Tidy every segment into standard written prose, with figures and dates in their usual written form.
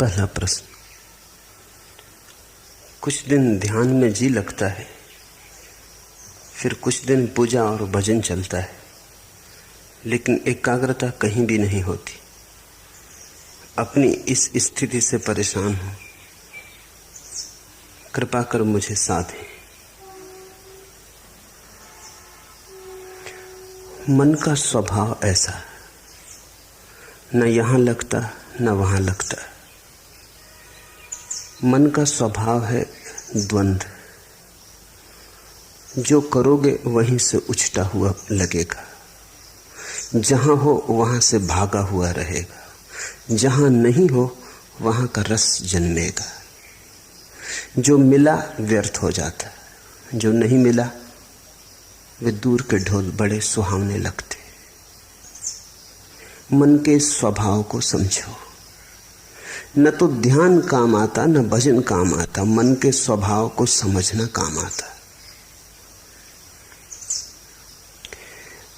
पहला प्रश्न। कुछ दिन ध्यान में जी लगता है, फिर कुछ दिन पूजा और भजन चलता है, लेकिन एकाग्रता कहीं भी नहीं होती। अपनी इस स्थिति से परेशान हूं, कृपा कर मुझे साधें। मन का स्वभाव ऐसा, न यहां लगता न वहां लगता। मन का स्वभाव है द्वंद्व। जो करोगे वहीं से उछटा हुआ लगेगा, जहां हो वहां से भागा हुआ रहेगा, जहां नहीं हो वहां का रस जन्मेगा। जो मिला व्यर्थ हो जाता, जो नहीं मिला वे दूर के ढोल बड़े सुहावने लगते। मन के स्वभाव को समझो। न तो ध्यान काम आता न भजन काम आता, मन के स्वभाव को समझना काम आता।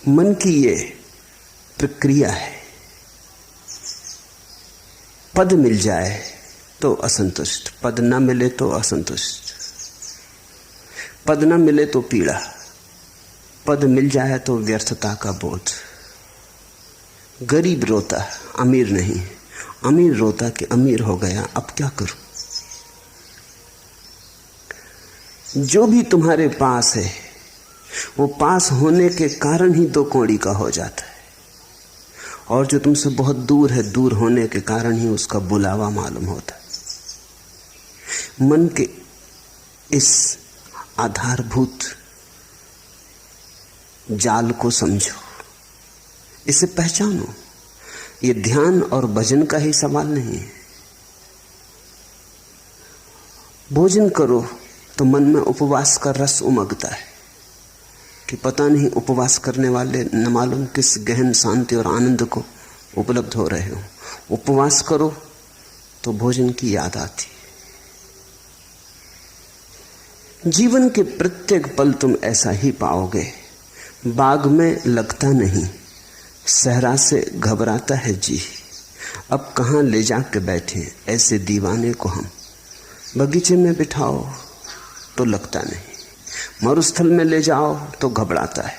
मन की ये प्रक्रिया है, पद मिल जाए तो असंतुष्ट, पद न मिले तो असंतुष्ट, पद न मिले तो पीड़ा, पद मिल जाए तो व्यर्थता का बोध। गरीब रोता अमीर नहीं, अमीर रोता कि अमीर हो गया, अब क्या करूं। जो भी तुम्हारे पास है वो पास होने के कारण ही दो कौड़ी का हो जाता है, और जो तुमसे बहुत दूर है दूर होने के कारण ही उसका बुलावा मालूम होता है। मन के इस आधारभूत जाल को समझो, इसे पहचानो। ये ध्यान और भजन का ही सवाल नहीं है। भोजन करो तो मन में उपवास का रस उमगता है कि पता नहीं उपवास करने वाले न मालूम किस गहन शांति और आनंद को उपलब्ध हो रहे हो। उपवास करो तो भोजन की याद आती। जीवन के प्रत्येक पल तुम ऐसा ही पाओगे। बाग में लगता नहीं, सहरा से घबराता है जी। अब कहाँ ले जाके बैठे ऐसे दीवाने को हम। बगीचे में बिठाओ तो लगता नहीं, मरुस्थल में ले जाओ तो घबराता है।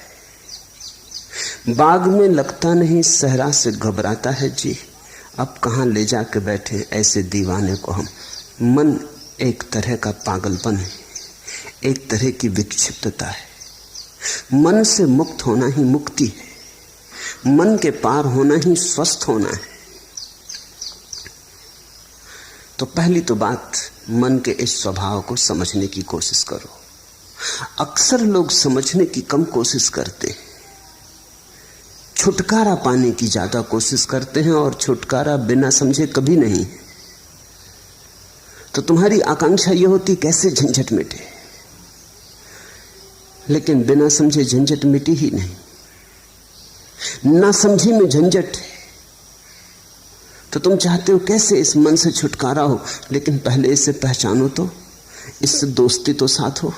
बाग में लगता नहीं, सहरा से घबराता है जी। अब कहाँ ले जाके बैठे ऐसे दीवाने को हम। मन एक तरह का पागलपन है, एक तरह की विक्षिप्तता है। मन से मुक्त होना ही मुक्ति है, मन के पार होना ही स्वस्थ होना है। तो पहली तो बात, मन के इस स्वभाव को समझने की कोशिश करो। अक्सर लोग समझने की कम कोशिश करते हैं, छुटकारा पाने की ज्यादा कोशिश करते हैं, और छुटकारा बिना समझे कभी नहीं। तो तुम्हारी आकांक्षा यह होती कैसे झंझट मिटे, लेकिन बिना समझे झंझट मिटी ही नहीं। ना समझी में झंझट है, तो तुम चाहते हो कैसे इस मन से छुटकारा हो, लेकिन पहले इसे पहचानो तो, इससे दोस्ती तो साथ हो,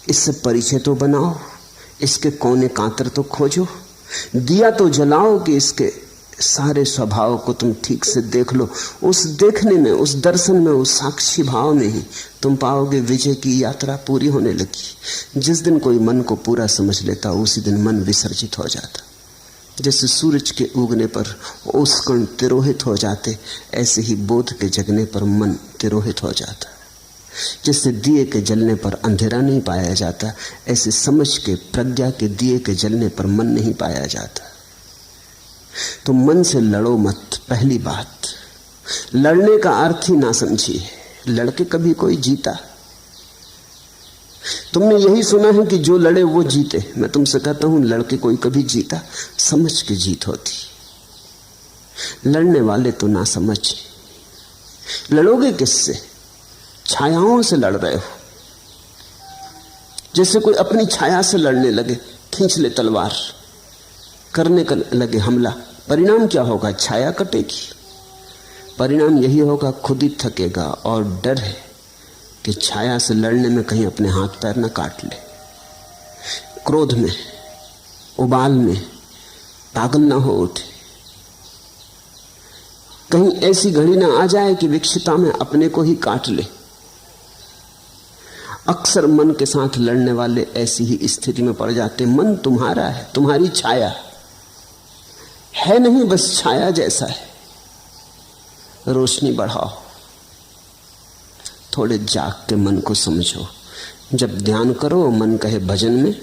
इससे परिचय तो बनाओ, इसके कोने कांतर तो खोजो, दिया तो जलाओ कि इसके सारे स्वभाव को तुम ठीक से देख लो। उस देखने में, उस दर्शन में, उस साक्षी भाव में ही तुम पाओगे विजय की यात्रा पूरी होने लगी। जिस दिन कोई मन को पूरा समझ लेता उसी दिन मन विसर्जित हो जाता। जैसे सूरज के उगने पर ओस कण तिरोहित हो जाते, ऐसे ही बोध के जगने पर मन तिरोहित हो जाता। जैसे दिए के जलने पर अंधेरा नहीं पाया जाता, ऐसे समझ के, प्रज्ञा के दिए के जलने पर मन नहीं पाया जाता। तो मन से लड़ो मत। पहली बात, लड़ने का अर्थ ही ना समझिए। लड़के कभी कोई जीता? तुमने यही सुना है कि जो लड़े वो जीते। मैं तुमसे कहता हूं, लड़के कोई कभी जीता? समझ के जीत होती। लड़ने वाले तो ना समझ। लड़ोगे किससे? छायाओं से लड़ रहे हो। जैसे कोई अपनी छाया से लड़ने लगे, खींच ले तलवार, करने का लगे हमला। परिणाम क्या होगा? छाया कटेगी। परिणाम यही होगा, खुद ही थकेगा। और डर है कि छाया से लड़ने में कहीं अपने हाथ पैर न काट ले। क्रोध में, उबाल में पागल ना हो उठे। कहीं ऐसी घड़ी ना आ जाए कि विक्षिता में अपने को ही काट ले। अक्सर मन के साथ लड़ने वाले ऐसी ही स्थिति में पड़ जाते। मन तुम्हारा है, तुम्हारी छाया है नहीं, बस छाया जैसा है। रोशनी बढ़ाओ, थोड़े जाग के मन को समझो। जब ध्यान करो मन कहे भजन में,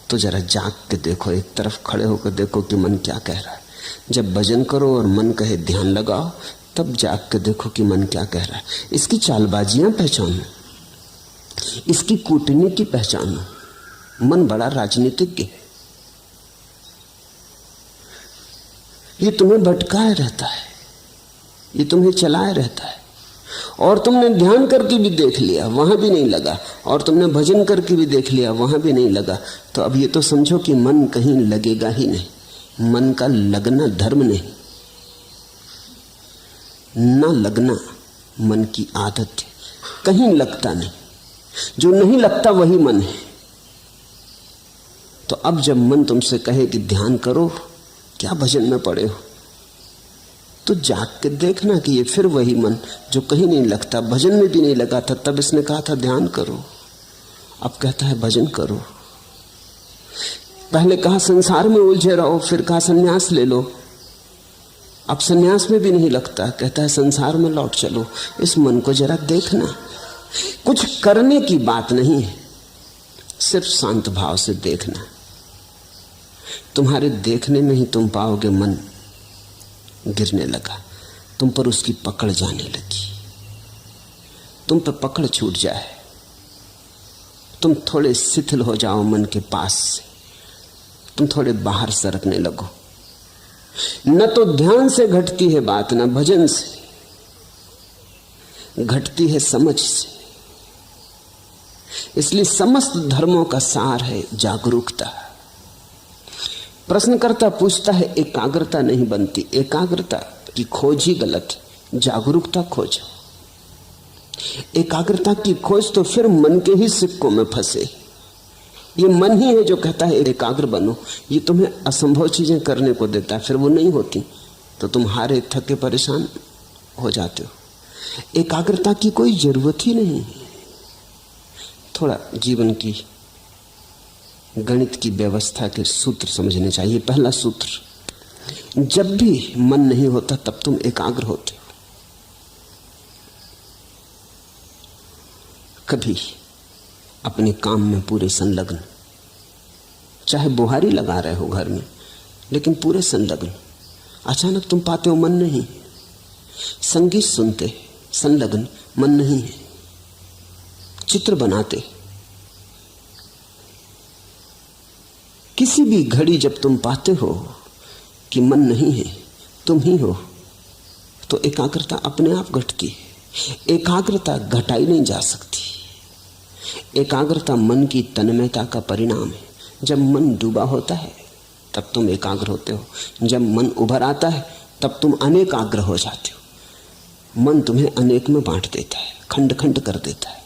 तो जरा जाग के देखो, एक तरफ खड़े होकर देखो कि मन क्या कह रहा है। जब भजन करो और मन कहे ध्यान लगाओ, तब जाग के देखो कि मन क्या कह रहा है। इसकी चालबाजियां पहचानो, इसकी कूटनीति पहचानो। मन बड़ा राजनीतिज्ञ है, ये तुम्हें भटकाए रहता है, ये तुम्हें चलाए रहता है। और तुमने ध्यान करके भी देख लिया, वहां भी नहीं लगा, और तुमने भजन करके भी देख लिया, वहां भी नहीं लगा। तो अब ये तो समझो कि मन कहीं लगेगा ही नहीं। मन का लगना धर्म नहीं, ना लगना मन की आदत है। कहीं लगता नहीं, जो नहीं लगता वही मन है। तो अब जब मन तुमसे कहे कि ध्यान करो, क्या भजन में पड़े हो, तो जाग के देखना कि ये फिर वही मन जो कहीं नहीं लगता, भजन में भी नहीं लगा था। तब इसने कहा था ध्यान करो, अब कहता है भजन करो। पहले कहा संसार में उलझे रहो, फिर कहा संन्यास ले लो। अब संन्यास में भी नहीं लगता, कहता है संसार में लौट चलो। इस मन को जरा देखना। कुछ करने की बात नहीं है, सिर्फ शांत भाव से देखना। तुम्हारे देखने में ही तुम पाओगे मन गिरने लगा, तुम पर उसकी पकड़ जाने लगी, तुम पर पकड़ छूट जाए, तुम थोड़े शिथिल हो जाओ मन के पास से, तुम थोड़े बाहर सरकने लगो। न तो ध्यान से घटती है बात, न भजन से घटती है, समझ से। इसलिए समस्त धर्मों का सार है जागरूकता। प्रश्नकर्ता पूछता है, एकाग्रता नहीं बनती। एकाग्रता की खोज ही गलत है, जागरूकता खोजो। एकाग्रता की खोज तो फिर मन के ही सिक्कों में फंसे। ये मन ही है जो कहता है एकाग्र बनो, ये तुम्हें असंभव चीजें करने को देता है, फिर वो नहीं होती तो तुम हारे थके परेशान हो जाते हो। एकाग्रता की कोई जरूरत ही नहीं। थोड़ा जीवन की गणित की व्यवस्था के सूत्र समझने चाहिए। पहला सूत्र, जब भी मन नहीं होता तब तुम एकाग्र होते हो। कभी अपने काम में पूरे संलग्न, चाहे बुहारी लगा रहे हो घर में, लेकिन पूरे संलग्न। अचानक तुम पाते हो मन नहीं। संगीत सुनते संलग्न, मन नहीं है। चित्र बनाते, किसी भी घड़ी जब तुम पाते हो कि मन नहीं है, तुम ही हो, तो एकाग्रता अपने आप घटती है। एकाग्रता घटाई नहीं जा सकती। एकाग्रता मन की तन्मयता का परिणाम है। जब मन डूबा होता है तब तुम एकाग्र होते हो, जब मन उभर आता है तब तुम अनेकाग्र हो जाते हो। मन तुम्हें अनेक में बांट देता है, खंड खंड कर देता है।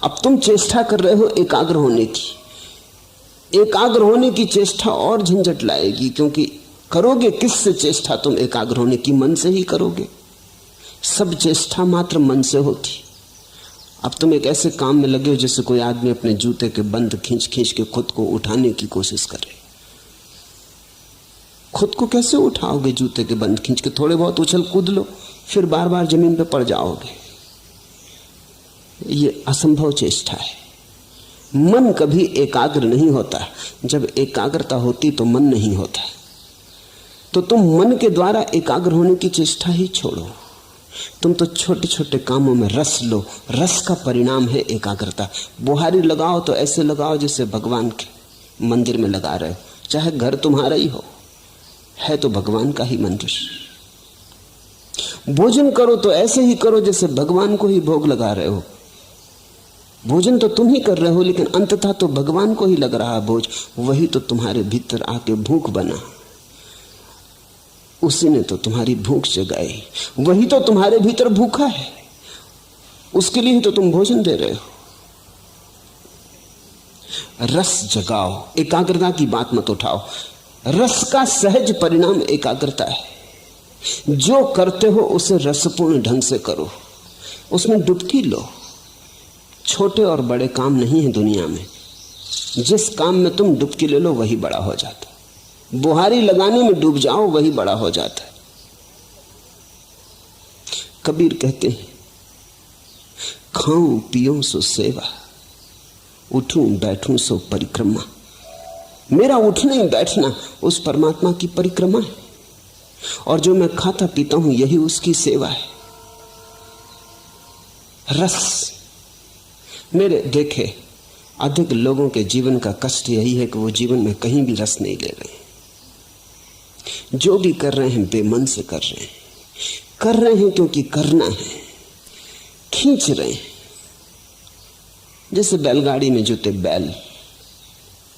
अब तुम चेष्टा कर रहे हो एकाग्र होने की। एकाग्र होने की चेष्टा और झंझट लाएगी, क्योंकि करोगे किससे चेष्टा तुम एकाग्र होने की? मन से ही करोगे। सब चेष्टा मात्र मन से होती। अब तुम एक ऐसे काम में लगे हो जैसे कोई आदमी अपने जूते के बंद खींच खींच के खुद को उठाने की कोशिश करे। खुद को कैसे उठाओगे जूते के बंद खींच के? थोड़े बहुत उछल कूद लो, फिर बार बार जमीन पे पड़ जाओगे। ये असंभव चेष्टा है। मन कभी एकाग्र नहीं होता। जब एकाग्रता होती तो मन नहीं होता। तो तुम मन के द्वारा एकाग्र होने की चेष्टा ही छोड़ो। तुम तो छोटे छोटे कामों में रस लो। रस का परिणाम है एकाग्रता। बुहारी लगाओ तो ऐसे लगाओ जैसे भगवान के मंदिर में लगा रहे हो, चाहे घर तुम्हारा ही हो, है तो भगवान का ही मंदिर। भोजन करो तो ऐसे ही करो जैसे भगवान को ही भोग लगा रहे हो। भोजन तो तुम ही कर रहे हो, लेकिन अंततः तो भगवान को ही लग रहा भोज। वही तो तुम्हारे भीतर आके भूख बना, उसी ने तो तुम्हारी भूख जगाई। वही तो तुम्हारे भीतर भूखा है, उसके लिए तो तुम भोजन दे रहे हो। रस जगाओ, एकाग्रता की बात मत उठाओ। रस का सहज परिणाम एकाग्रता है। जो करते हो उसे रसपूर्ण ढंग से करो, उसमें डुबकी लो। छोटे और बड़े काम नहीं है दुनिया में, जिस काम में तुम डुबकी ले लो वही बड़ा हो जाता है। बुहारी लगाने में डूब जाओ वही बड़ा हो जाता है। कबीर कहते हैं, खाऊं पीऊं सो सेवा, उठूं बैठूं सो परिक्रमा। मेरा उठना ही बैठना उस परमात्मा की परिक्रमा है, और जो मैं खाता पीता हूं यही उसकी सेवा है। रस, मेरे देखे अधिक लोगों के जीवन का कष्ट यही है कि वो जीवन में कहीं भी रस नहीं ले रहे। जो भी कर रहे हैं बेमन से कर रहे हैं क्योंकि करना है, खींच रहे हैं। जैसे बैलगाड़ी में जुते बैल,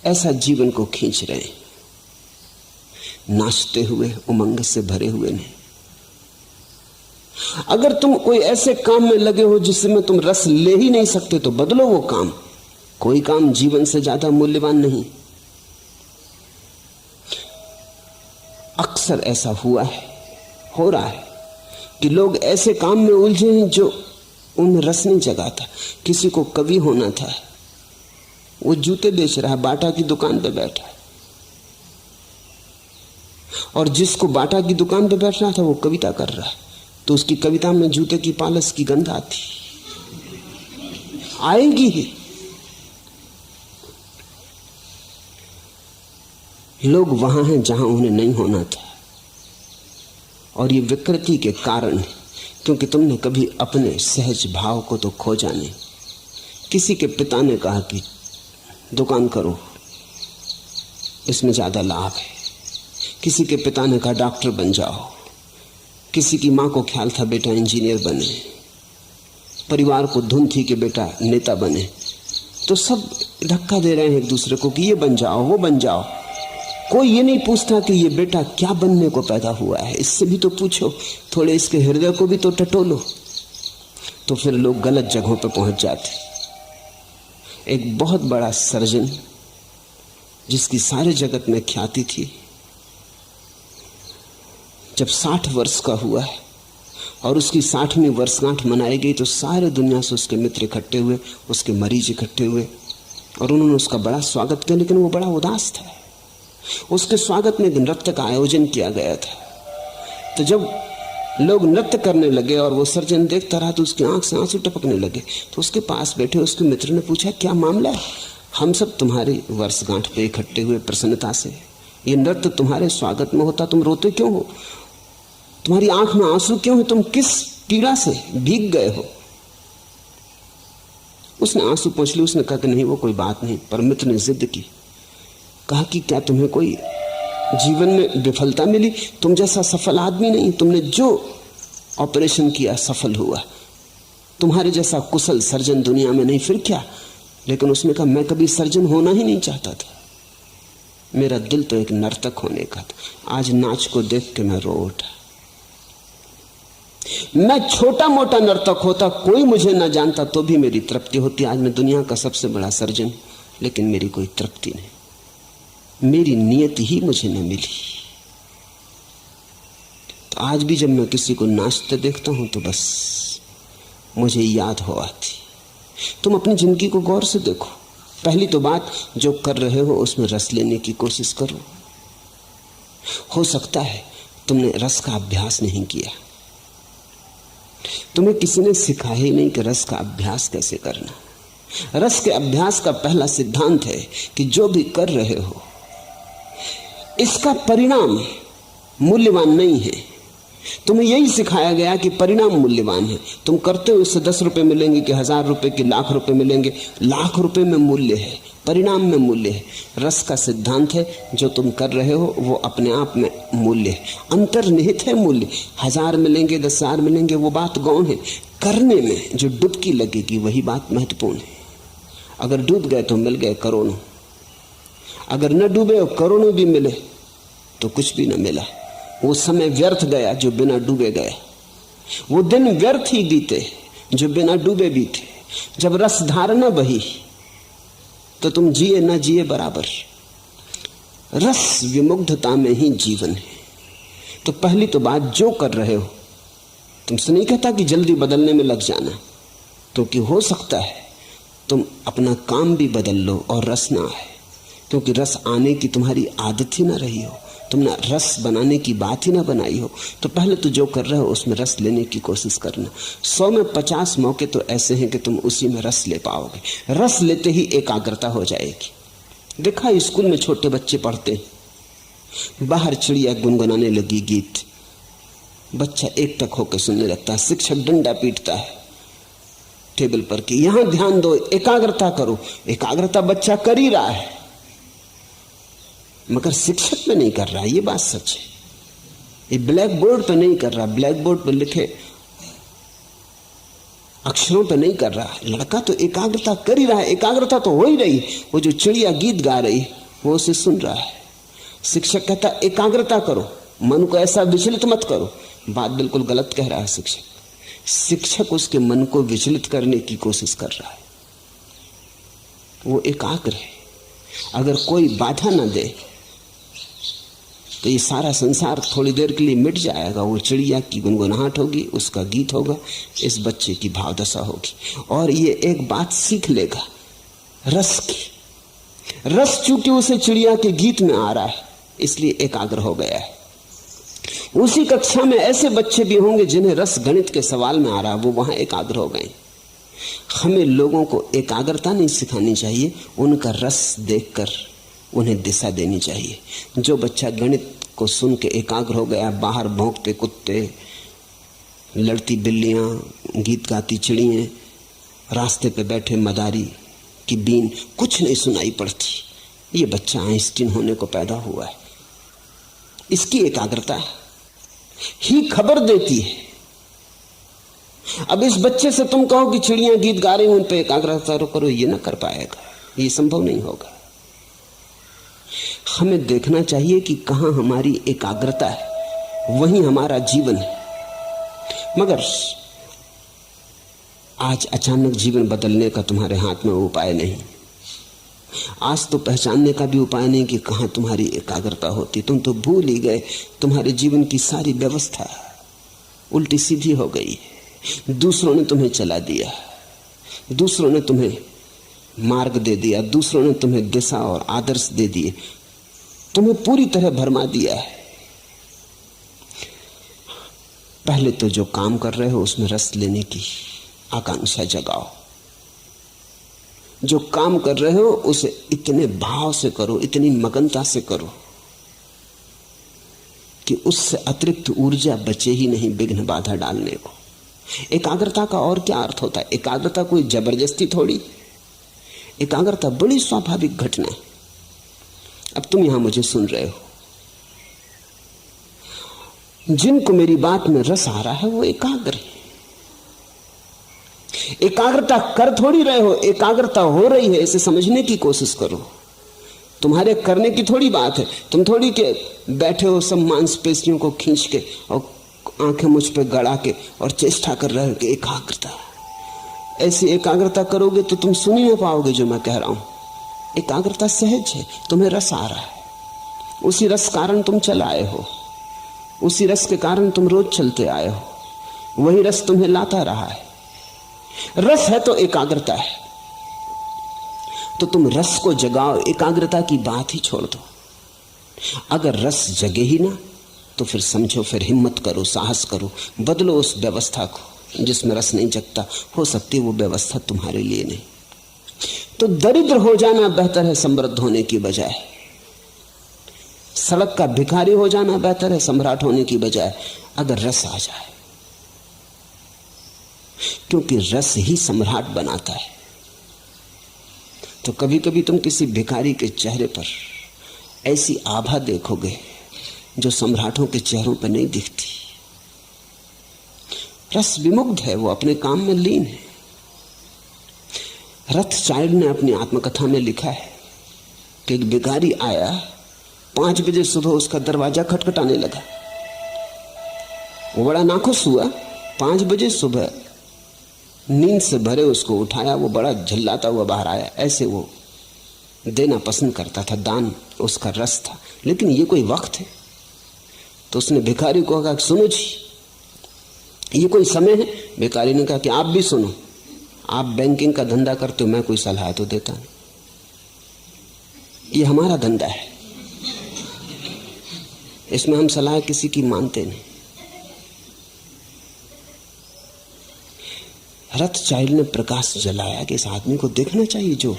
ऐसा जीवन को खींच रहे हैं, नाचते हुए, उमंग से भरे हुए नहीं। अगर तुम कोई ऐसे काम में लगे हो जिसमें तुम रस ले ही नहीं सकते तो बदलो वो काम। कोई काम जीवन से ज्यादा मूल्यवान नहीं। अक्सर ऐसा हुआ है, हो रहा है कि लोग ऐसे काम में उलझे हैं जो उनमें रस नहीं जगाता। किसी को कवि होना था, वो जूते बेच रहा है, बाटा की दुकान पे बैठा है, और जिसको बाटा की दुकान पे बैठना था वो कविता कर रहा है, तो उसकी कविता में जूते की पालिश की गंध आती, आएगी ही। लोग वहां हैं जहां उन्हें नहीं होना था, और ये विकृति के कारण है क्योंकि तुमने कभी अपने सहज भाव को तो खोजा नहीं। किसी के पिता ने कहा कि दुकान करो, इसमें ज्यादा लाभ है। किसी के पिता ने कहा डॉक्टर बन जाओ। किसी की मां को ख्याल था बेटा इंजीनियर बने। परिवार को धुन थी कि बेटा नेता बने। तो सब धक्का दे रहे हैं एक दूसरे को कि ये बन जाओ, वो बन जाओ। कोई ये नहीं पूछता कि ये बेटा क्या बनने को पैदा हुआ है, इससे भी तो पूछो, थोड़े इसके हृदय को भी तो टटोलो। तो फिर लोग गलत जगहों पर पहुंच जाते। एक बहुत बड़ा सर्जन जिसकी सारे जगत में ख्याति थी, जब 60 वर्ष का हुआ है और उसकी 60वीं वर्षगांठ मनाई गई तो सारे दुनिया से उसके मित्र इकट्ठे हुए, उसके मरीज इकट्ठे हुए, और उन्होंने उसका बड़ा स्वागत किया। लेकिन वो बड़ा उदास था। उसके स्वागत में एक नृत्य का आयोजन किया गया था। तो जब लोग नृत्य करने लगे और वो सर्जन देखता रहा तो उसकी आंख से आंसू टपकने लगे। तो उसके पास बैठे उसके मित्र ने पूछा, क्या मामला है? हम सब तुम्हारी वर्षगांठ पे इकट्ठे हुए प्रसन्नता से, ये नृत्य तुम्हारे स्वागत में होता, तुम रोते क्यों हो? तुम्हारी आंख में आंसू क्यों है? तुम किस पीड़ा से भीग गए हो? उसने आंसू पोंछ लिए। उसने कहा कि नहीं, वो कोई बात नहीं। पर मित्र ने जिद की, कहा कि क्या तुम्हें कोई जीवन में विफलता मिली? तुम जैसा सफल आदमी नहीं, तुमने जो ऑपरेशन किया सफल हुआ। तुम्हारे जैसा कुशल सर्जन दुनिया में नहीं, फिर क्या? लेकिन उसने कहा, मैं कभी सर्जन होना ही नहीं चाहता था। मेरा दिल तो एक नर्तक होने का था। आज नाच को देख के मैं रो उठा। मैं छोटा मोटा नर्तक होता, कोई मुझे ना जानता तो भी मेरी तृप्ति होती। आज मैं दुनिया का सबसे बड़ा सर्जन, लेकिन मेरी कोई तृप्ति नहीं, मेरी नियत ही मुझे न मिली। तो आज भी जब मैं किसी को नाचते देखता हूं तो बस मुझे याद हो आती। तुम अपनी जिंदगी को गौर से देखो। पहली तो बात, जो कर रहे हो उसमें रस लेने की कोशिश करो। हो सकता है तुमने रस का अभ्यास नहीं किया, तुम्हें किसी ने सिखाया ही नहीं कि रस का अभ्यास कैसे करना। रस के अभ्यास का पहला सिद्धांत है कि जो भी कर रहे हो इसका परिणाम मूल्यवान नहीं है। तुम्हें यही सिखाया गया कि परिणाम मूल्यवान है। तुम करते हो, इससे 10 रुपए मिलेंगे कि 1000 रुपए कि लाख रुपए मिलेंगे। लाख रुपए में मूल्य है, परिणाम में मूल्य है। रस का सिद्धांत है जो तुम कर रहे हो वो अपने आप में मूल्य है, अंतर्निहित है मूल्य। 1000 मिलेंगे 10,000 मिलेंगे वो बात गौण है। करने में जो डुबकी लगेगी वही बात महत्वपूर्ण है। अगर डूब गए तो मिल गए करोड़ों, अगर न डूबे और करोड़ों भी मिले तो कुछ भी न मिला। वो समय व्यर्थ गया जो बिना डूबे गया। वो दिन व्यर्थ ही बीते जो बिना डूबे बीते। जब रस धार न बही तो तुम जिए न जिए बराबर। रस विमुग्धता में ही जीवन है। तो पहली तो बात, जो कर रहे हो, तुमसे नहीं कहता कि जल्दी बदलने में लग जाना, क्योंकि हो सकता है तुम अपना काम भी बदल लो और रस ना आए, क्योंकि रस आने की तुम्हारी आदत ही ना रही हो, तुमने रस बनाने की बात ही ना बनाई हो। तो पहले तो जो कर रहे हो उसमें रस लेने की कोशिश करना। 100 में 50 मौके तो ऐसे हैं कि तुम उसी में रस ले पाओगे। रस लेते ही एकाग्रता हो जाएगी। देखा, स्कूल में छोटे बच्चे पढ़ते हैं, बाहर चिड़िया गुनगुनाने लगी गीत, बच्चा एकटक होकर सुनने लगता है। शिक्षक डंडा पीटता है टेबल पर कि यहां ध्यान दो, एकाग्रता करो। एकाग्रता बच्चा कर ही रहा है, मगर शिक्षक पे नहीं कर रहा, ये बात सच है। ये ब्लैक बोर्ड पे नहीं कर रहा, ब्लैक बोर्ड पर लिखे अक्षरों पे नहीं कर रहा। लड़का तो एकाग्रता कर ही रहा है, एकाग्रता तो हो ही रही। वो जो चिड़िया गीत गा रही वो उसे सुन रहा है। शिक्षक कहता एकाग्रता करो, मन को ऐसा विचलित मत करो। बात बिल्कुल गलत कह रहा है शिक्षक। शिक्षक उसके मन को विचलित करने की कोशिश कर रहा है। वो एकाग्र है। अगर कोई बाधा ना दे तो ये सारा संसार थोड़ी देर के लिए मिट जाएगा। वो चिड़िया की गुनगुनाहट होगी, उसका गीत होगा, इस बच्चे की भावदशा होगी, और ये एक बात सीख लेगा रस की। रस चूंकि उसे चिड़िया के गीत में आ रहा है, इसलिए एकाग्र हो गया है। उसी कक्षा में ऐसे बच्चे भी होंगे जिन्हें रस गणित के सवाल में आ रहा है, वो वहां एकाग्र हो गए। हमें लोगों को एकाग्रता नहीं सिखानी चाहिए, उनका रस देखकर उन्हें दिशा देनी चाहिए। जो बच्चा गणित को सुन के एकाग्र हो गया, बाहर भौंकते कुत्ते, लड़ती बिल्लियां, गीत गाती चिड़ियां, रास्ते पे बैठे मदारी की बीन कुछ नहीं सुनाई पड़ती, ये बच्चा आइंस्टीन होने को पैदा हुआ है। इसकी एकाग्रता ही खबर देती है। अब इस बच्चे से तुम कहो कि चिड़ियां गीत गा रही उन पे एकाग्रता करो, ये ना कर पाएगा, ये संभव नहीं होगा। हमें देखना चाहिए कि कहां हमारी एकाग्रता है, वहीं हमारा जीवन है। मगर आज अचानक जीवन बदलने का तुम्हारे हाथ में उपाय नहीं। आज तो पहचानने का भी उपाय नहीं कि कहां तुम्हारी एकाग्रता होती। तुम तो भूल ही गए, तुम्हारे जीवन की सारी व्यवस्था उल्टी सीधी हो गई है। दूसरों ने तुम्हें चला दिया, दूसरों ने तुम्हें मार्ग दे दिया, दूसरों ने तुम्हें दिशा और आदर्श दे दिए, तुम्हें पूरी तरह भरमा दिया है। पहले तो जो काम कर रहे हो उसमें रस लेने की आकांक्षा जगाओ। जो काम कर रहे हो उसे इतने भाव से करो, इतनी मगनता से करो कि उससे अतिरिक्त ऊर्जा बचे ही नहीं विघ्न बाधा डालने को। एकाग्रता का और क्या अर्थ होता है? एकाग्रता कोई जबरदस्ती थोड़ी, एकाग्रता बड़ी स्वाभाविक घटना है। अब तुम यहां मुझे सुन रहे हो, जिनको मेरी बात में रस आ रहा है वो एकाग्र है। एकाग्रता कर थोड़ी रहे हो, एकाग्रता हो रही है, इसे समझने की कोशिश करो। तुम्हारे करने की थोड़ी बात है। तुम थोड़ी के बैठे हो सब मांसपेशियों को खींच के और आंखें मुझ पे गड़ा के और चेष्टा कर रहे हो कि एकाग्रता। ऐसी एकाग्रता करोगे तो तुम सुन ही नहीं पाओगे जो मैं कह रहा हूं। एकाग्रता सहज है, तुम्हें रस आ रहा है, उसी रस कारण तुम चल आए हो, उसी रस के कारण तुम रोज चलते आए हो, वही रस तुम्हें लाता रहा है। रस है तो एकाग्रता है, तो तुम रस को जगाओ, एकाग्रता की बात ही छोड़ दो। अगर रस जगे ही ना तो फिर समझो, फिर हिम्मत करो, साहस करो, बदलो उस व्यवस्था को जिसमें रस नहीं जगता। हो सकती वो व्यवस्था तुम्हारे लिए नहीं। तो दरिद्र हो जाना बेहतर है समृद्ध होने की बजाय, सड़क का भिखारी हो जाना बेहतर है सम्राट होने की बजाय, अगर रस आ जाए, क्योंकि रस ही सम्राट बनाता है। तो कभी कभी तुम किसी भिखारी के चेहरे पर ऐसी आभा देखोगे जो सम्राटों के चेहरों पर नहीं दिखती। रस विमुग्ध है, वो अपने काम में लीन है। रथचाइल्ड ने अपनी आत्मकथा में लिखा है कि एक भिखारी आया, 5 बजे सुबह उसका दरवाजा खटखटाने लगा। वो बड़ा नाखुश हुआ। 5 बजे सुबह नींद से भरे उसको उठाया, वो बड़ा झल्लाता हुआ बाहर आया। ऐसे वो देना पसंद करता था, दान उसका रस था। लेकिन ये कोई वक्त है? तो उसने भिखारी को कहा, सुनो जी, ये कोई समय है? भिखारी ने कहा कि आप भी सुनो, आप बैंकिंग का धंधा करते हो, मैं कोई सलाह तो देता नहीं, ये हमारा धंधा है, इसमें हम सलाह किसी की मानते नहीं। रथचाइल्ड ने प्रकाश जलाया कि इस आदमी को देखना चाहिए जो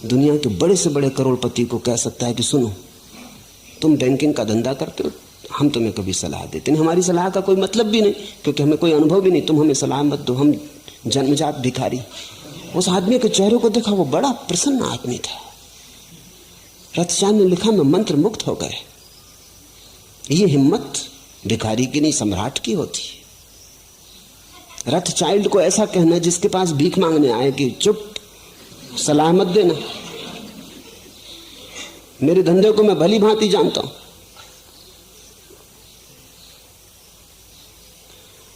दुनिया के बड़े से बड़े करोड़पति को कह सकता है कि सुनो, तुम बैंकिंग का धंधा करते हो, हम तुम्हें कभी सलाह देते नहीं, हमारी सलाह का कोई मतलब भी नहीं, क्योंकि हमें कोई अनुभव भी नहीं, तुम हमें सलाह मत दो, हम जन्मजात भिखारी। उस आदमी के चेहरे को देखा, वो बड़ा प्रसन्न आदमी था। रथचाइल्ड ने लिखा, मैं मंत्र मुक्त हो गए। ये हिम्मत भिखारी की नहीं, सम्राट की होती है। रथचाइल्ड को ऐसा कहना जिसके पास भीख मांगने आए कि चुप, सलाह मत देना, मेरे धंधे को मैं भली भांति जानता हूं।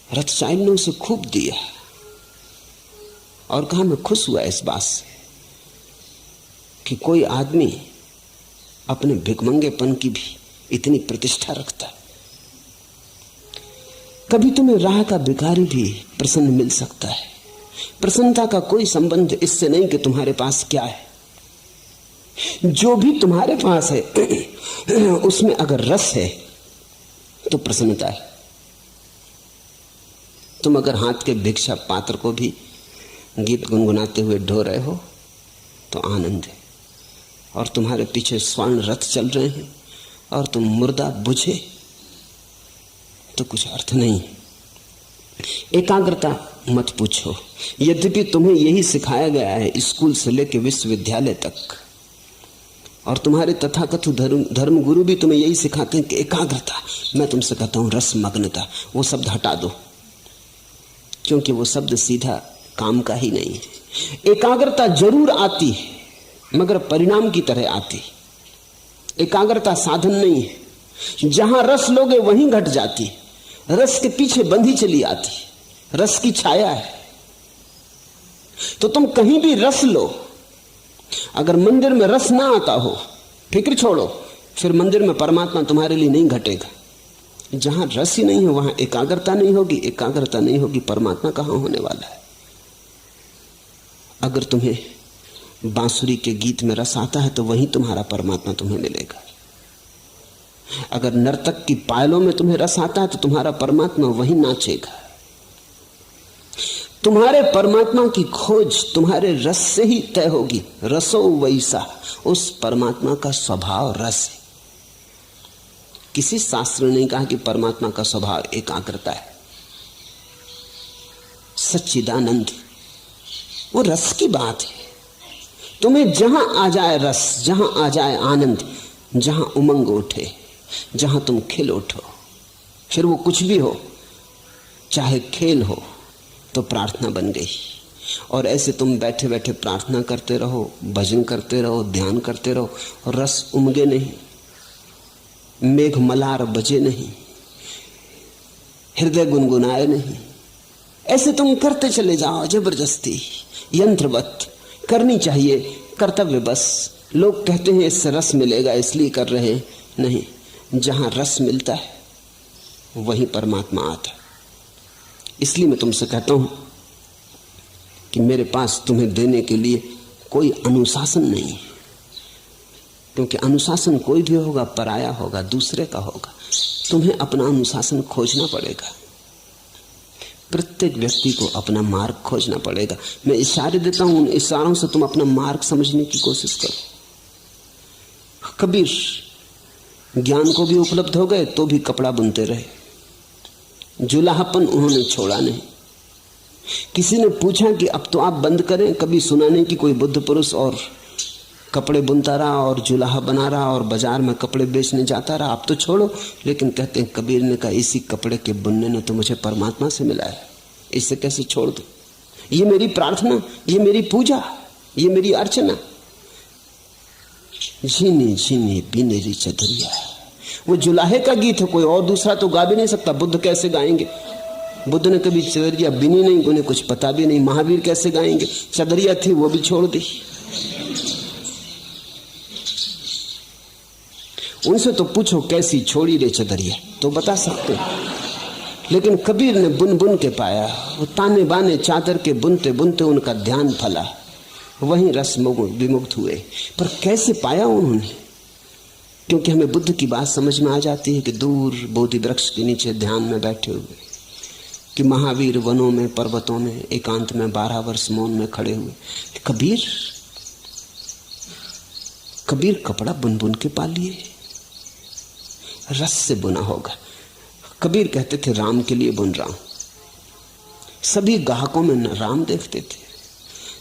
रथचाइल्ड ने उसे खूब दिया और कहा, मैं खुश हुआ इस बात से कि कोई आदमी अपने भिखमंगेपन की भी इतनी प्रतिष्ठा रखता है। कभी तुम्हें राह का भिखारी भी प्रसन्न मिल सकता है। प्रसन्नता का कोई संबंध इससे नहीं कि तुम्हारे पास क्या है, जो भी तुम्हारे पास है उसमें अगर रस है तो प्रसन्नता है। तुम अगर हाथ के भिक्षा पात्र को भी गीत गुनगुनाते हुए ढो रहे हो तो आनंद है, और तुम्हारे पीछे स्वर्ण रथ चल रहे हैं और तुम मुर्दा बुझे तो कुछ अर्थ नहीं। एकाग्रता मत पूछो, यद्यपि तुम्हें यही सिखाया गया है स्कूल से लेकर विश्वविद्यालय तक, और तुम्हारे तथाकथित धर्म गुरु भी तुम्हें यही सिखाते हैं कि एकाग्रता। मैं तुमसे कहता हूं रसमग्नता, वो शब्द हटा दो, क्योंकि वो शब्द सीधा काम का ही नहीं है। एकाग्रता जरूर आती है मगर परिणाम की तरह आती। एकाग्रता साधन नहीं है। जहां रस लोगे वहीं घट जाती, रस के पीछे बंधी चली आती, रस की छाया है। तो तुम कहीं भी रस लो, अगर मंदिर में रस ना आता हो, फिक्र छोड़ो, फिर मंदिर में परमात्मा तुम्हारे लिए नहीं घटेगा। जहां रस ही नहीं है वहां एकाग्रता नहीं होगी, एकाग्रता नहीं होगी, परमात्मा कहां होने वाला है। अगर तुम्हें बांसुरी के गीत में रस आता है तो वहीं तुम्हारा परमात्मा तुम्हें मिलेगा। अगर नर्तक की पायलों में तुम्हें रस आता है तो तुम्हारा परमात्मा वहीं नाचेगा। तुम्हारे परमात्मा की खोज तुम्हारे रस से ही तय होगी। रसो वैसा, उस परमात्मा का स्वभाव रस है। किसी शास्त्र ने नहीं कहा कि परमात्मा का स्वभाव एकाग्रता है। सच्चिदानंद वो रस की बात है। तुम्हें जहां आ जाए रस, जहां आ जाए आनंद, जहां उमंग उठे, जहां तुम खिल उठो, फिर वो कुछ भी हो, चाहे खेल हो तो प्रार्थना बन गई। और ऐसे तुम बैठे बैठे प्रार्थना करते रहो, भजन करते रहो, ध्यान करते रहो, और रस उमगे नहीं, मेघ मलार बजे नहीं, हृदय गुनगुनाए नहीं। ऐसे तुम करते चले जाओ जबरदस्ती, यंत्रवत। करनी चाहिए कर्तव्य बस। लोग कहते हैं इससे रस मिलेगा इसलिए कर रहे हैं, नहीं। जहां रस मिलता है वहीं परमात्मा आता है। इसलिए मैं तुमसे कहता हूं कि मेरे पास तुम्हें देने के लिए कोई अनुशासन नहीं है, क्योंकि अनुशासन कोई भी होगा पराया होगा, दूसरे का होगा। तुम्हें अपना अनुशासन खोजना पड़ेगा। प्रत्येक व्यक्ति को अपना मार्ग खोजना पड़ेगा। मैं इशारे देता हूं, उन इशारों से तुम अपना मार्ग समझने की कोशिश करो। कबीर ज्ञान को भी उपलब्ध हो गए तो भी कपड़ा बुनते रहे, जुलाहापन उन्होंने छोड़ा नहीं। किसी ने पूछा कि अब तो आप बंद करें, कभी सुना नहीं कि कोई बुद्ध पुरुष और कपड़े बुनता रहा और जुलाहा बना रहा और बाजार में कपड़े बेचने जाता रहा, आप तो छोड़ो। लेकिन कहते हैं कबीर ने कहा इसी कपड़े के बुनने ने तो मुझे परमात्मा से मिला है, इसे कैसे छोड़ दो। ये मेरी प्रार्थना, ये मेरी पूजा, ये मेरी अर्चना। झीनी झीनी बिनेरी चदरिया, वो जुलाहे का गीत है, कोई और दूसरा तो गा भी नहीं सकता। बुद्ध कैसे गाएंगे? बुद्ध ने कभी चदरिया बिनी नहीं, उन्हें कुछ पता भी नहीं। महावीर कैसे गाएंगे? चदरिया थी वो भी छोड़ दी। उनसे तो पूछो कैसी छोड़ी रे चदरिया। तो बता सकते, लेकिन कबीर ने बुन बुन के पाया। वो ताने बाने चादर के बुनते बुनते उनका ध्यान फला, वहीं रस विमुक्त हुए। पर कैसे पाया उन्होंने? क्योंकि हमें बुद्ध की बात समझ में आ जाती है कि दूर बोधि वृक्ष के नीचे ध्यान में बैठे हुए, कि महावीर वनों में पर्वतों में एकांत में 12 वर्ष मौन में खड़े हुए। कबीर कपड़ा बुन बुन के पा लिए, रस से बुना होगा। कबीर कहते थे राम के लिए बुन रहा हूं। सभी ग्राहकों में राम देखते थे।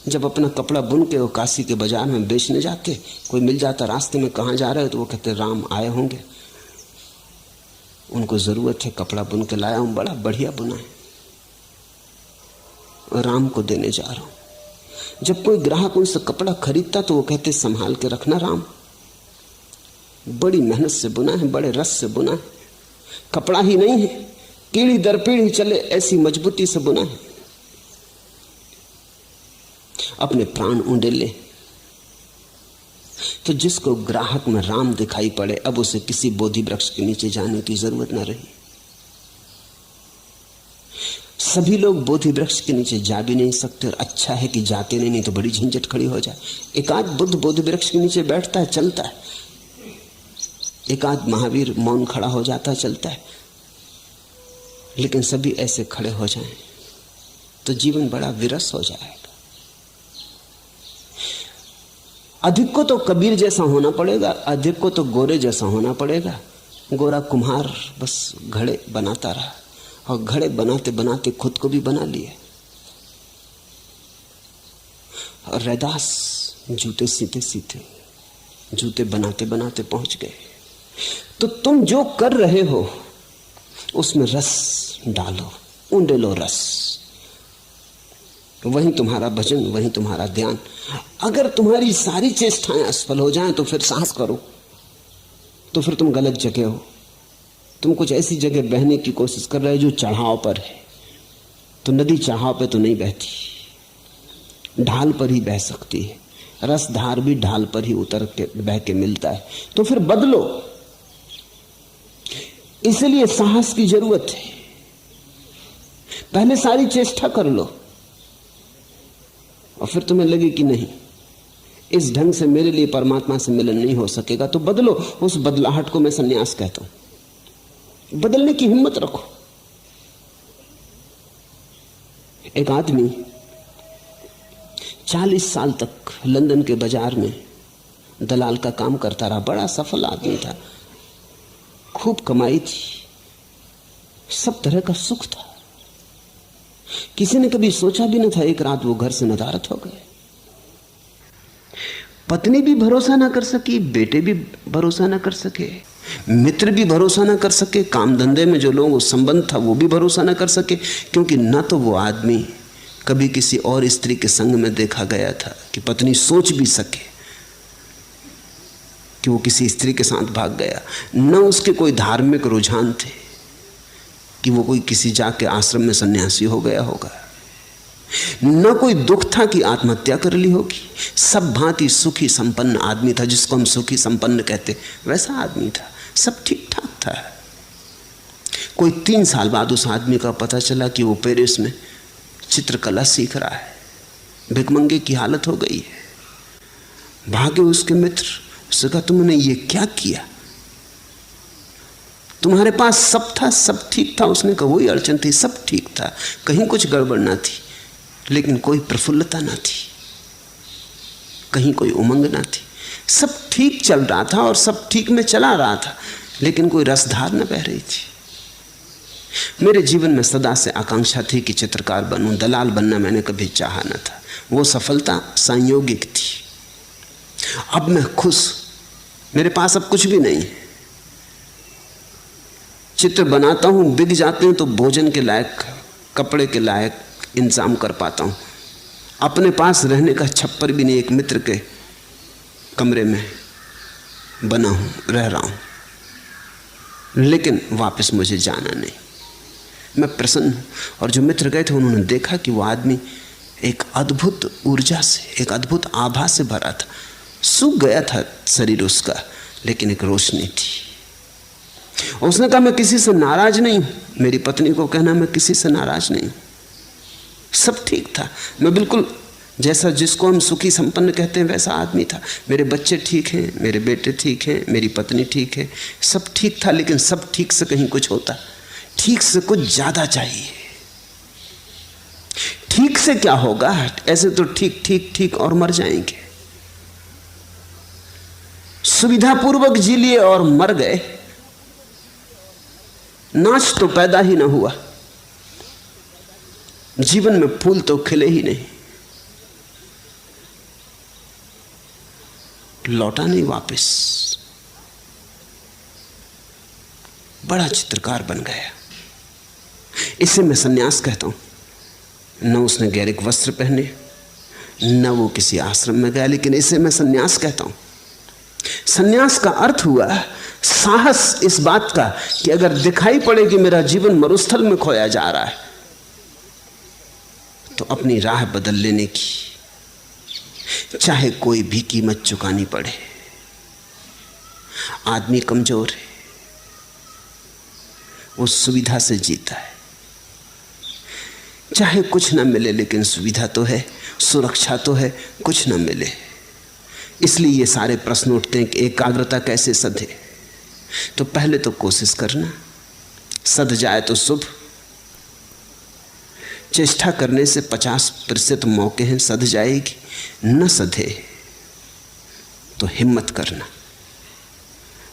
जब अपना कपड़ा बुन के वो काशी के बाजार में बेचने जाते, कोई मिल जाता रास्ते में, कहाँ जा रहे हो, तो वो कहते राम आए होंगे, उनको जरूरत है, कपड़ा बुन के लाया हूं, बड़ा बढ़िया बुना है, राम को देने जा रहा हूं। जब कोई ग्राहक उनसे कपड़ा खरीदता तो वो कहते संभाल के रखना राम, बड़ी मेहनत से बुना है, बड़े रस से बुना है, कपड़ा ही नहीं है, पीढ़ी दर पीढ़ी चले ऐसी मजबूती से बुना है। अपने प्राण उंडेले। तो जिसको ग्राहक में राम दिखाई पड़े, अब उसे किसी बोधि वृक्ष के नीचे जाने की जरूरत न रही। सभी लोग बोधि वृक्ष के नीचे जा भी नहीं सकते, और अच्छा है कि जाते नहीं तो बड़ी झंझट खड़ी हो जाए। एकाध बुद्ध बोधि वृक्ष के नीचे बैठता है, चलता है, एकाध महावीर मौन खड़ा हो जाता है, चलता है, लेकिन सभी ऐसे खड़े हो जाएं तो जीवन बड़ा विरस हो जाएगा। अधिक को तो कबीर जैसा होना पड़ेगा, अधिक को तो गोरे जैसा होना पड़ेगा। गोरा कुम्हार बस घड़े बनाता रहा, और घड़े बनाते बनाते खुद को भी बना लिए। और रैदास जूते सीते सीते, जूते बनाते बनाते पहुंच गए। तो तुम जो कर रहे हो उसमें रस डालो, ऊंडे लो रस, वहीं तुम्हारा भजन, वहीं तुम्हारा ध्यान। अगर तुम्हारी सारी चेष्टाएं असफल हो जाएं तो फिर साहस करो, तो फिर तुम गलत जगह हो। तुम कुछ ऐसी जगह बहने की कोशिश कर रहे हो जो चढ़ाव पर है। तो नदी चढ़ाव पे तो नहीं बहती, ढाल पर ही बह सकती है। रसधार भी ढाल पर ही उतर के बह के मिलता है। तो फिर बदलो, इसलिए साहस की जरूरत है। पहले सारी चेष्टा कर लो, और फिर तुम्हें लगे कि नहीं, इस ढंग से मेरे लिए परमात्मा से मिलन नहीं हो सकेगा, तो बदलो। उस बदलाहट को मैं संन्यास कहता हूं। बदलने की हिम्मत रखो। एक आदमी 40 साल तक लंदन के बाजार में दलाल का काम करता रहा। बड़ा सफल आदमी था, खूब कमाई थी, सब तरह का सुख था। किसी ने कभी सोचा भी न था एक रात वो घर से नदारद हो गए। पत्नी भी भरोसा ना कर सकी, बेटे भी भरोसा ना कर सके, मित्र भी भरोसा ना कर सके, काम धंधे में जो लोग संबंध था वो भी भरोसा ना कर सके। क्योंकि न तो वो आदमी कभी किसी और स्त्री के संग में देखा गया था कि पत्नी सोच भी सके कि वो किसी स्त्री के साथ भाग गया, न उसके कोई धार्मिक रुझान थे कि वो कोई किसी जाके आश्रम में सन्यासी हो गया होगा, न कोई दुख था कि आत्महत्या कर ली होगी। सब भांति सुखी संपन्न आदमी था, जिसको हम सुखी संपन्न कहते, वैसा आदमी था, सब ठीक ठाक था। कोई 3 साल बाद उस आदमी का पता चला कि वो पेरिस में चित्रकला सीख रहा है। भिखमंगे की हालत हो गई है। भागे उसके मित्र, उससे कहा तुमने ये क्या किया? तुम्हारे पास सब था, सब ठीक था। उसने कहा वही अड़चन थी, सब ठीक था, कहीं कुछ गड़बड़ ना थी, लेकिन कोई प्रफुल्लता ना थी, कहीं कोई उमंग ना थी। सब ठीक चल रहा था और सब ठीक में चला रहा था, लेकिन कोई रसधार न बह रही थी। मेरे जीवन में सदा से आकांक्षा थी कि चित्रकार बनूं, दलाल बनना मैंने कभी चाहा न था। वो सफलता संयोगिक थी। अब मैं खुश, मेरे पास अब कुछ भी नहीं है। चित्र बनाता हूं, बिक जाते हैं तो भोजन के लायक, कपड़े के लायक इंतजाम कर पाता हूं। अपने पास रहने का छप्पर भी नहीं, एक मित्र के कमरे में बना हूं, रह रहा हूं, लेकिन वापस मुझे जाना नहीं। मैं प्रसन्न हूं। और जो मित्र गए थे उन्होंने देखा कि वो आदमी एक अद्भुत ऊर्जा से, एक अद्भुत आभा से भरा था। सूख गया था शरीर उसका, लेकिन एक रोशनी थी। उसने कहा मैं किसी से नाराज नहीं हूं। मेरी पत्नी को कहना मैं किसी से नाराज नहीं हूं, सब ठीक था, मैं बिल्कुल जैसा जिसको हम सुखी संपन्न कहते हैं वैसा आदमी था। मेरे बच्चे ठीक हैं, मेरे बेटे ठीक हैं, मेरी पत्नी ठीक है, सब ठीक था। लेकिन सब ठीक से कहीं कुछ होता, ठीक से कुछ ज्यादा चाहिए। ठीक से क्या होगा, ऐसे तो ठीक ठीक ठीक और मर जाएंगे। सुविधापूर्वक जी लिए और मर गए, नाच तो पैदा ही ना हुआ, जीवन में फूल तो खिले ही नहीं, लौटा नहीं वापस, बड़ा चित्रकार बन गया। इसे मैं सन्यास कहता हूं। न उसने गैरिक वस्त्र पहने, न वो किसी आश्रम में गया, लेकिन इसे मैं सन्यास कहता हूं। सन्यास का अर्थ हुआ साहस इस बात का कि अगर दिखाई पड़े कि मेरा जीवन मरुस्थल में खोया जा रहा है तो अपनी राह बदल लेने की, चाहे कोई भी कीमत चुकानी पड़े। आदमी कमजोर है, वो सुविधा से जीता है, चाहे कुछ ना मिले लेकिन सुविधा तो है, सुरक्षा तो है, कुछ ना मिले। इसलिए ये सारे प्रश्न उठते हैं कि एकाग्रता कैसे सधे। तो पहले तो कोशिश करना, सध जाए तो शुभ। चेष्टा करने से 50% मौके हैं सध जाएगी, न सधे तो हिम्मत करना,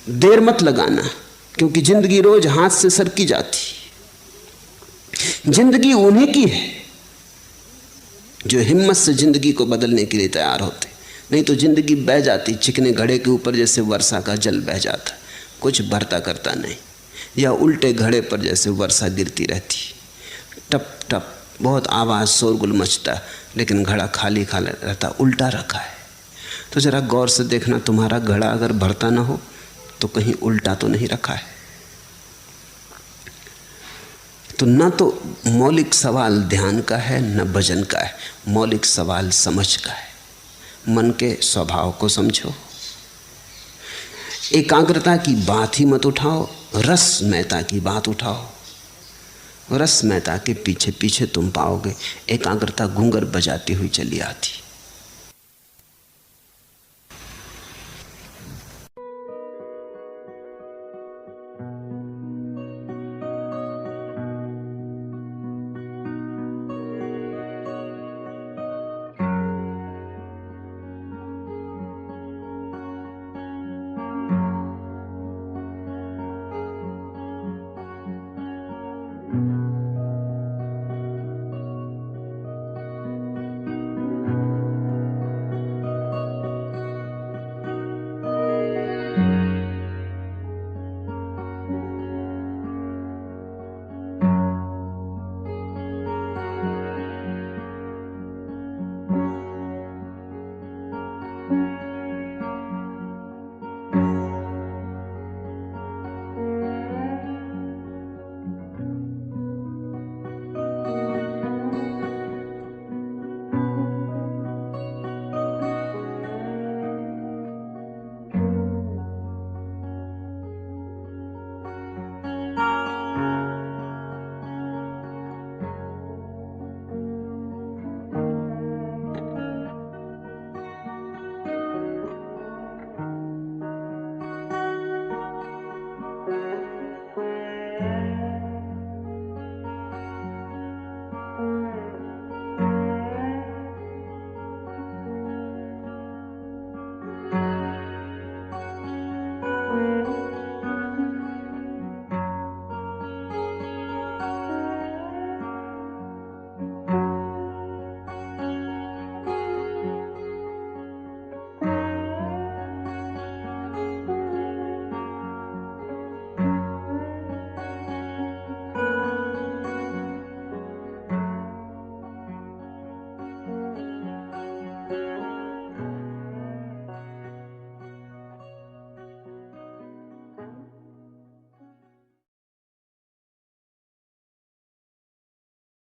देर मत लगाना, क्योंकि जिंदगी रोज हाथ से सरकी जाती। जिंदगी उन्हीं की है जो हिम्मत से जिंदगी को बदलने के लिए तैयार होते, नहीं तो जिंदगी बह जाती चिकने घड़े के ऊपर जैसे वर्षा का जल बह जाता, कुछ भरता करता नहीं, या उल्टे घड़े पर जैसे वर्षा गिरती रहती, टप टप बहुत आवाज शोरगुल मचता, लेकिन घड़ा खाली खाली रहता, उल्टा रखा है। तो जरा गौर से देखना, तुम्हारा घड़ा अगर भरता ना हो तो कहीं उल्टा तो नहीं रखा है। तो न तो मौलिक सवाल ध्यान का है न भजन का है, मौलिक सवाल समझ का है। मन के स्वभाव को समझो, एकाग्रता की बात ही मत उठाओ, रसमयता की बात उठाओ। रसमयता के पीछे पीछे तुम पाओगे एकाग्रता घूंगर बजाती हुई चली आती।